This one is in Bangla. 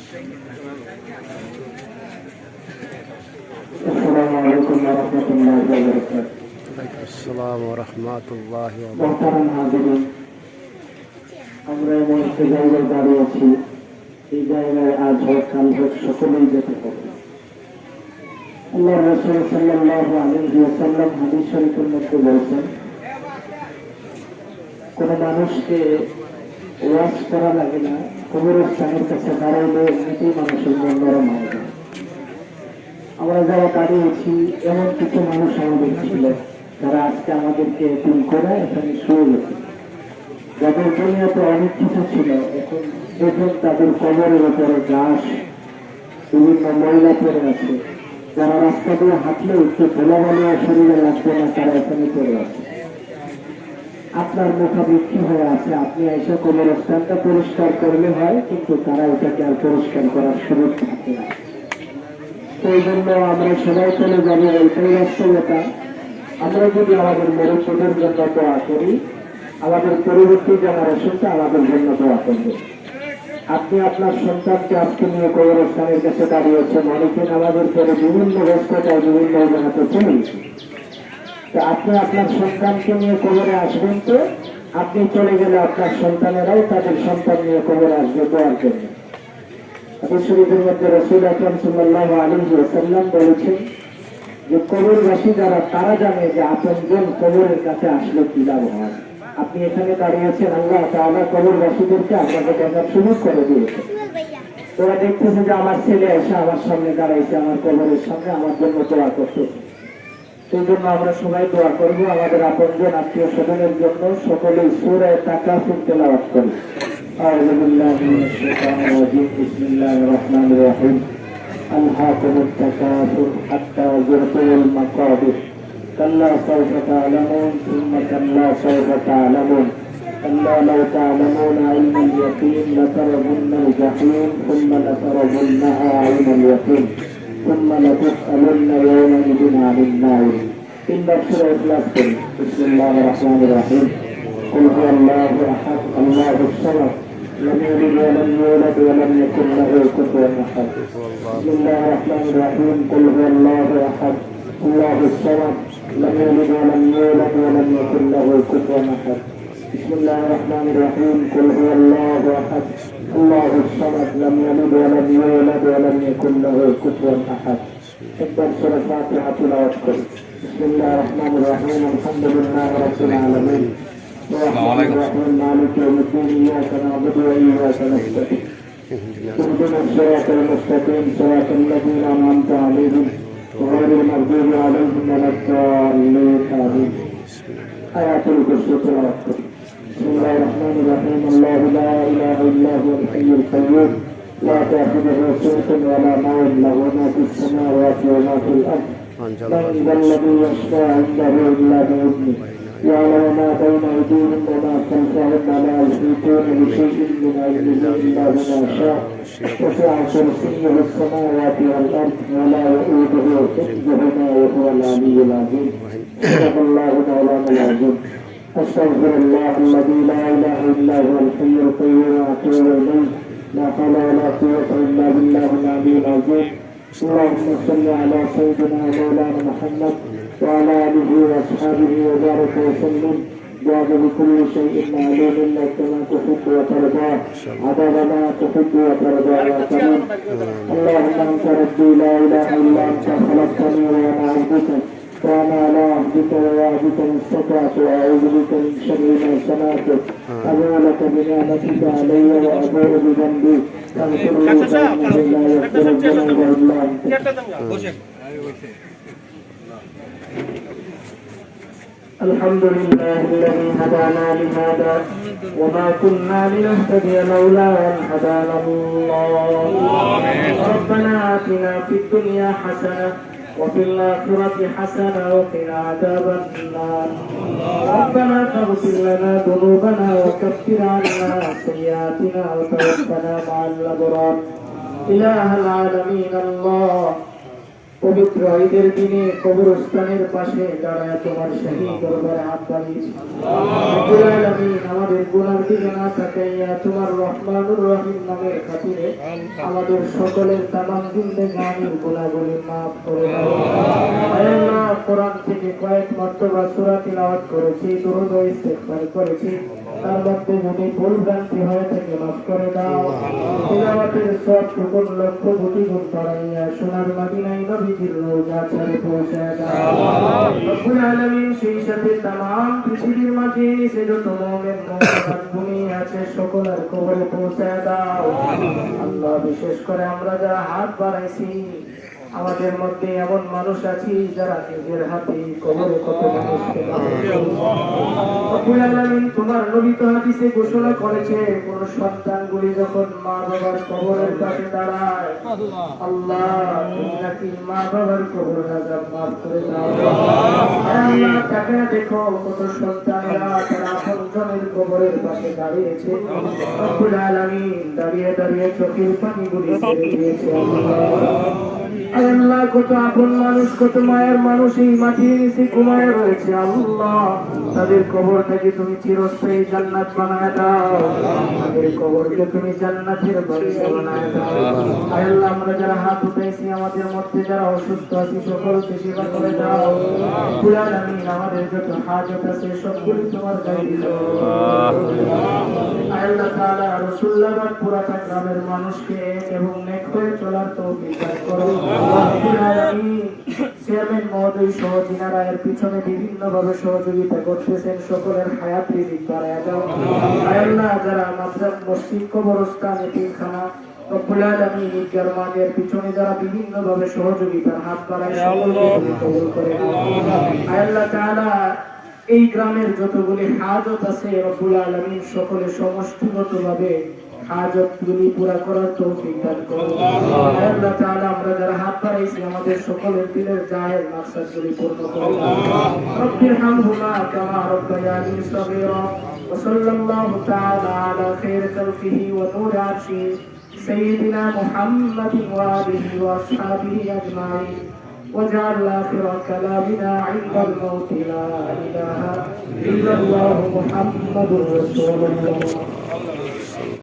Assalamualaikum warahmatullahi wabarakatuh. Waalaikumsalam warahmatullahi wabarakatuh. মোহতারাম হাজিরিন, আমরা এমন একটি জায়গায় দাঁড়িয়ে আছি, এই জায়গায় আজ হোক কাল হোক সকলেই যেতে হবে। আল্লাহর রাসূল সাল্লাল্লাহু আলাইহি ওয়াসাল্লাম হাদিস শরীফের মধ্যে বলেছেন, কোন মানুষকে ওয়াজ করা লাগে না, কবরস্থানের কাছে দাঁড়াইলে এমনিতেই মানুষের মন নরম হয়ে যায়। আমরা যারা দাঁড়িয়েছি এমন কিছু মানুষ আমাদের ছিল যারা আজকে আমাদেরকে এতিম করে এখানে শুয়ে গেছে, যাদের দুনিয়াতে অনেক কিছু ছিল, এখন দেখুন তাদের কবরের উপরে ঘাস, বিভিন্ন ময়লা পড়ে আছে। যারা রাস্তা দিয়ে হাঁটলে একটু ধুলাবালি শরীরে লাগবে না, তারা এখানে পড়ে আছে। আপনার মুখাপেক্ষী হয়ে আছে, আপনি এসে কবরস্থানটা পরিষ্কার করলে হয়, কিন্তু তারা এটাকে আর পরিষ্কার করার সুযোগ থাকে না। সেই জন্য আমরা সবাই চলে যাবো, এইটাই বাস্তবতা। আমরা যদি আমাদের মুরব্বীদের জন্য দোয়া করি, আমাদের পরবর্তী জেনারেশনটা আমাদের জন্য দোয়া করবে। আপনি আপনার সন্তানকে আজকে নিয়ে কবরস্থানের কাছে দাঁড়িয়েছেন, অনেকে আমাদের পরে বিভিন্ন ব্যস্ততায় বিভিন্ন জায়গাতে চলে গেছে। তো আপনি আপনার সন্তানকে নিয়ে কবরে আসবেন, তো আপনি চলে গেলে আপনার সন্তানেরাও তাদের সন্তান নিয়ে কবরে আসবে দোয়ার জন্য। হাদিস শরীফের মধ্যে রাসূল আকরাম সাল্লাল্লাহু আলাইহি ওয়াসাল্লাম বলেছেন যে কবরবাসী যারা, তারা জানে যে আপনজন কবরের কাছে আসলে কি লাভ হয়। আপনি এখানে দাঁড়িয়েছেন, আল্লাহ তাআলা কবরবাসীদেরকে আপনাকে দেখার সুযোগ করে দিয়েছে। তোরা দেখতেছে যে আমার ছেলে এসে আমার সামনে দাঁড়াইছে, আমার কবরের সামনে আমার জন্য দোয়া করতেছে। সেই জন্য আমরা সবাই দোয়া করবো আমাদের আপনজন আত্মীয় স্বজনের জন্য। সকলে সূরা তাকাসুর তেলাওয়াত করি। আউযু বিল্লাহি মিনাশ শাইতানির রাজীম। বিসমিল্লাহির রহমানির রহিম। আলহাকুমুত তাকাসুর হাত্তা যুরতুল মাকাবির। কাল্লা সাওফা তা'লামুন সুম্মা কাল্লা সাওফা তা'লামুন। কাল্লা লাউ তা'লামুনা ইলমাল ইয়াকিন লাতারাবুন্নাল জাহিম সুম্মা লাতারাবুন্নাহা আইনাল ইয়াকিন ثم لتسألن يومئذ عن النعيم. إن أكثر إخلاص كريم. بسم الله الرحمن الرحيم. قل هو الله أحد الله الصمد لم يلد ولم يولد ولم يكن له كفوا أحد. بسم الله الرحمن الرحيم. قل هو الله أحد الله الصمد لم يلد ولم يولد ولم يكن له كفوا أحد. بسم الله الرحمن الرحيم. قل هو الله أحد الله الصمد لم يلد ولم يولد ولم يكن له كفوا أحد. تبدأ سورة الفاتحة تلاوة. بسم الله الرحمن الرحيم. الحمد لله رب العالمين الرحمن الرحيم مالك يوم الدين إياك نعبد وإياك نستعين اهدنا الصراط المستقيم صراط الذين أنعمت عليهم غير المغضوب عليهم ولا الضالين آمين. آيات الكرسي تلاوة. بسم الله الرحمن الرحيم. الله لا إله إلا هو الحي القيوم لا تأخذه سنة ولا نوم له ما في السماوات وما في الأرض. من ذا الذي يشفع عنده إلا بإذنه يعلم ما بين أيديهم وما خلفهم ولا يحيطون بشيء من علمه إلا بما شاء. وسع كرسيه السماوات والأرض ولا يؤوده حفظهما وهو العلي العظيم. صدق الله مولانا العظيم. أستغفر الله الذي لا إله إلا هو الحي القيوم وأتوب إليه. لا حول ولا قوة إلا بالله العلي العظيم. اللهم صل على سيدنا مولانا محمد وعلى آله وأصحابه وبارك وسلم. جعل بكل شيء معلوم لك كما تحب وترضى عدد ما تحب وترضى يا كريم. اللهم أنت ربي لا إله إلا أنت خلقتني وأنا عبدك وأنا على عهدك ووعدك ما استطعت وأعوذ بك من شر ما صنعت. أبوء لك بنعمتك علي وأبوء بذنبي فاغفر لي فإنه لا يغفر الذنوب إلا أنت. الحمد لله الذي هدانا لهذا وما كنا لنهتدي لولا أن هدانا الله. ربنا آتنا في الدنيا حسنة وفي الآخرة حسنة وقنا عذاب النار. ربنا فاغفر لنا ذنوبنا وكفر عنا سيئاتنا وتوفنا مع الأبرار. إله العالمين الله পবিত্র ঈদের দিনে কবরস্থানের পাশে দাঁড়ায় তোমার শাহী দরবারে হাত বাড়িয়েছি। রব্বুল আলামিন আমাদের গুনার দিকে না তাকাইয়া তোমার রহমানুর রহিম নামের খাতিরে আমাদের সকলের তামাম জিন্দেগানির গুনাহগুলি মাফ করে দাও। আয় আল্লাহ, কোরআন থেকে কয়েক মর্তবা সূরা তিলাওয়াত করেছি, দুরূদ ও ইস্তিগফার করেছি, তার মধ্যে যদি ভুল ভ্রান্তি হয়ে থাকে মাফ করে দাও। তিলাওয়াতের সবটুকুন লক্ষ কোটি গুণ বাড়াইয়া সোনার মদিনায় নবীজির রওজা ছাড়ে পৌঁছায় দাও। রব্বুল আলামিন সেই সাথে তামাম পৃথিবীর মাঝে সে যত মুমিন মুমিনাত ভূমি আছে সকলের কবরে পৌঁছায় দাও। আল্লাহ, বিশেষ করে আমরা যারা হাত বাড়াইছি, আমাদের মধ্যে এমন মানুষ আছে যারা নিজের হাতে কবরে কত মানুষকে দান করেছে। রব্বুল আলামিন, তোমার নবী তো হাদিসে ঘোষণা করেছে কোন সন্তানগুলি যখন মা বাবার কবরের পাশে দাঁড়ায়, আল্লাহ তুমি নাকি মা বাবার কবর আযাব মাফ করে দাও। আল্লাহ, তাকে দেখো কত সন্তানেরা তারা আপনজনের কবরের পাশে দাঁড়িয়েছে। রব্বুল আলামিন দাঁড়িয়ে দাঁড়িয়ে চোখের পানিগুলি ছেড়ে দিয়েছে। আল্লাহ, কত আপন মানুষ, কত মায়ের মানুষ এই মাটির নিচে ঘুমায় রয়েছে। আল্লাহ, তাদের কবর থেকে তুমি চিরস্থায়ী জান্নাত বানায় দাও, তাদের কবরকে তুমি জান্নাতের বাগিচা বানায় দাও। আল্লাহ, আমরা যারা হাত উঠাইছি, আমাদের মধ্যে যারা অসুস্থ আছি সকলকে সেবা করে দাও। রব্বুল আলামিন, আমাদের যত হাজত আছে সবগুলি তোমার গায়ে দাও। আল্লাহ তাআলা রাসূলুল্লাহ পুরাটা গ্রামের মানুষকে এক এবং নেক হয়ে চলার তৌফিক দান করো। চেয়ারম্যান মহোদয় সহ যিনারা এর পিছনে বিভিন্ন ভাবে সহযোগিতা করতেছেন সকলের হায়াত রিজিক বাড়ায়া দাও। আল্লাহ, যারা মাদ্রাসা, মসজিদ, কবরস্থান, এতিমখানা, রব্বুল আলামিন ঈদগাহ মাঠের পিছনে যারা বিভিন্ন ভাবে সহযোগিতার হাত বাড়ায় সকলকে তুমি কবুল করে নাও। আল্লাহ তাআলা, এই গ্রামের যতগুলি হাজত আছে রব্বুল আলামিন সকলে সমষ্টিগতভাবে হাজতগুলি পুরা করার তৌফিক দান করুন। আল্লাহ তাআলা, আমরা যারা হাত বাড়াইছি আমাদের সকলের দিলের জায়েজ মাকসাদগুলি পূর্ণ করুন। রব্বির হামহুমা কামা রাব্বায়ানি সগীরা। ওয়া সাল্লাল্লাহু তাআলা আলা খায়রি খালকিহি ওয়া নূরি আরশিহি সাইয়্যিদিনা মুহাম্মাদিন ওয়া আলিহি ওয়া আসহাবিহি আজমাইন। واجعل آخر كلامنا عند الموت لا إله إلا الله محمد رسول الله.